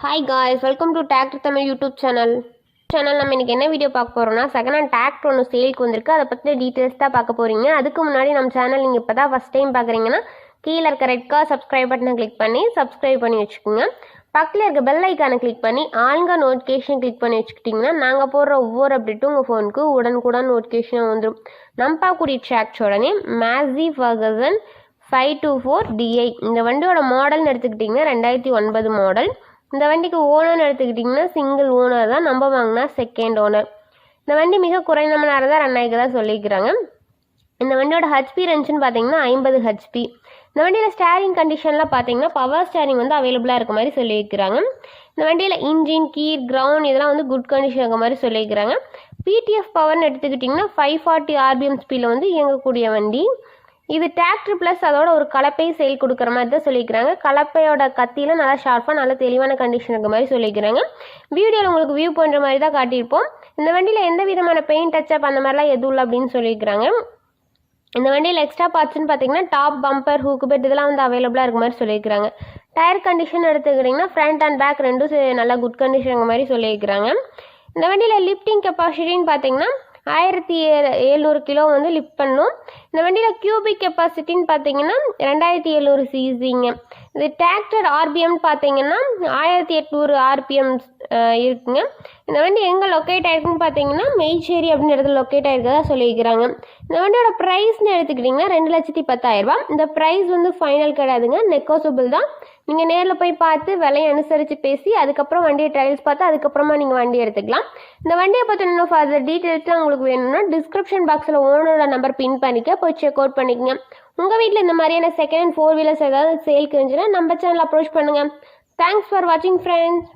Hi guys, welcome to Tractor Tamil YouTube channel. நம்ம இன்னைக்கு என்ன வீடியோ பார்க்க போறோம்னா செகண்ட் ஹேண்ட் டிராக்டர் ஒன்று சேலுக்கு வந்திருக்கு. அதை பற்றின டீட்டெயில்ஸ் தான் பார்க்க போறீங்க. அதுக்கு முன்னாடி நம்ம சேனல் நீங்கள் இப்போ தான் ஃபஸ்ட் டைம் பார்க்குறீங்கன்னா கீழே இருக்க ரெட் கலர் சப்ஸ்கிரைப் பட்டனை கிளிக் பண்ணி சப்ஸ்கிரைப் பண்ணி வச்சுக்கோங்க. பக்கத்தில் இருக்க பெல் ஐக்கானை கிளிக் பண்ணி ஆளுங்க நோட்டிஃபிகேஷன் கிளிக் பண்ணி வச்சுக்கிட்டிங்கன்னா நாங்கள் போடுற ஒவ்வொரு அப்டேட்டும் உங்கள் ஃபோனுக்கு உடனுக்குடன் நோட்டிஃபிகேஷன் வந்துடும். நம்ம பார்க்கக்கூடிய டிராக்டரோட நேம் மேசி ஃபர்கசன் 524 DI. இந்த வண்டியோட மாடல்னு எடுத்துக்கிட்டிங்கன்னா 2009 மாடல். இந்த வண்டிக்கு ஓனர்னு எடுத்துக்கிட்டிங்கன்னா சிங்கிள் ஓனர் தான். நம்ம வாங்கினா செகண்ட் ஓனர். இந்த வண்டி மிக குறைந்த மணி நேரம் தான் ரன் ஆகிக்கிறதா சொல்லிக்கிறாங்க. இந்த வண்டியோட ஹெச்பி ரேஞ்சுன்னு பார்த்தீங்கன்னா 50 ஹெச்பி. இந்த வண்டியில் ஸ்டேரிங் கண்டிஷனில் பார்த்தீங்கன்னா பவர் ஸ்டேரிங் வந்து அவைலபிளாக இருக்க மாதிரி சொல்லியிருக்கிறாங்க. இந்த வண்டியில் இன்ஜின் கீர் கிரவுண்ட் இதெல்லாம் வந்து குட் கண்டிஷன் இருக்க மாதிரி சொல்லியிருக்கிறாங்க. பிடிஎஃப் பவர்னு எடுத்துக்கிட்டிங்கன்னா 540 RPM ஸ்பீடில் வந்து இயங்கக்கூடிய வண்டி. இது டிராக்டர் ப்ளஸ் அதோட ஒரு கலப்பை செயல் கொடுக்குற மாதிரி தான் சொல்லிக்கிறாங்க. கலப்பையோட கத்தியில் நல்லா ஷார்ப்பாக நல்ல தெளிவான கண்டிஷன் இருக்க மாதிரி சொல்லிக்கிறாங்க. வீடியோவில் உங்களுக்கு வியூ பண்ணுற மாதிரி தான் காட்டியிருப்போம். இந்த வண்டியில் எந்த விதமான பெயிண்ட் டச்சப் அந்த மாதிரிலாம் எதுவும் இல்லை அப்படின்னு சொல்லியிருக்கிறாங்க. இந்த வண்டியில் எக்ஸ்ட்ரா பார்ட்ஸ்ன்னு பார்த்தீங்கன்னா டாப் பம்பர் ஹூக் பெட் இதெல்லாம் வந்து அவைலபிளாக இருக்க மாதிரி சொல்லியிருக்கிறாங்க. டயர் கண்டிஷன் எடுத்துக்கிட்டிங்கன்னா ஃப்ரண்ட் அண்ட் பேக் ரெண்டும் நல்லா குட் கண்டிஷன் இருக்க மாதிரி சொல்லியிருக்கிறாங்க. இந்த வண்டியில் லிஃப்டிங் கெப்பாசிட்டின்னு பார்த்தீங்கன்னா 1700 கிலோ வந்து லிஃப்ட் பண்ணும். இந்த வண்டியில் கியூபிக் கெப்பாசிட்டின்னு பார்த்தீங்கன்னா 2700 சிசிங்க. இது டிராக்டர் ஆர்பிஎம் பார்த்தீங்கன்னா 1800 RPM இருக்குங்க. இந்த வண்டி எங்கே லொக்கேட் ஆகிருக்குன்னு பார்த்தீங்கன்னா மெய்ச்சேரி அப்படின்னு இடத்துல லொக்கேட் ஆகிருக்கதா சொல்லியிருக்கிறாங்க. இந்த வண்டியோட ப்ரைஸ்னு எடுத்துக்கிட்டிங்கன்னா 2,10,000. இந்த ப்ரைஸ் வந்து ஃபைனல் கிடையாதுங்க, நெகோசியபிள் தான். நீங்கள் நேரில் போய் பார்த்து விலையை அனுசரித்து பேசி அதுக்கப்புறம் வண்டியை ட்ரையல்ஸ் பார்த்து அதுக்கப்புறமா நீங்கள் வண்டி எடுத்துக்கலாம். இந்த வண்டியை பற்றி இன்னும் ஃபர்தர் டீட்டெயில்ஸ்லாம் உங்களுக்கு வேணும்னா டிஸ்கிரிப்ஷன் பாக்ஸில் ஓனரோட நம்பர் பின் பண்ணிக்க போய் செக் அவுட் பண்ணிக்கங்க. உங்கள் வீட்டில் இந்த மாதிரியான செகண்ட் ஹேண்ட் 4 வீலர்ஸ் ஏதாவது சேல்க்கு இருந்துச்சுன்னா நம்ம சேனல் அப்ரோச் பண்ணுங்கள். தேங்க்ஸ் ஃபார் வாட்சிங் ஃப்ரெண்ட்ஸ்.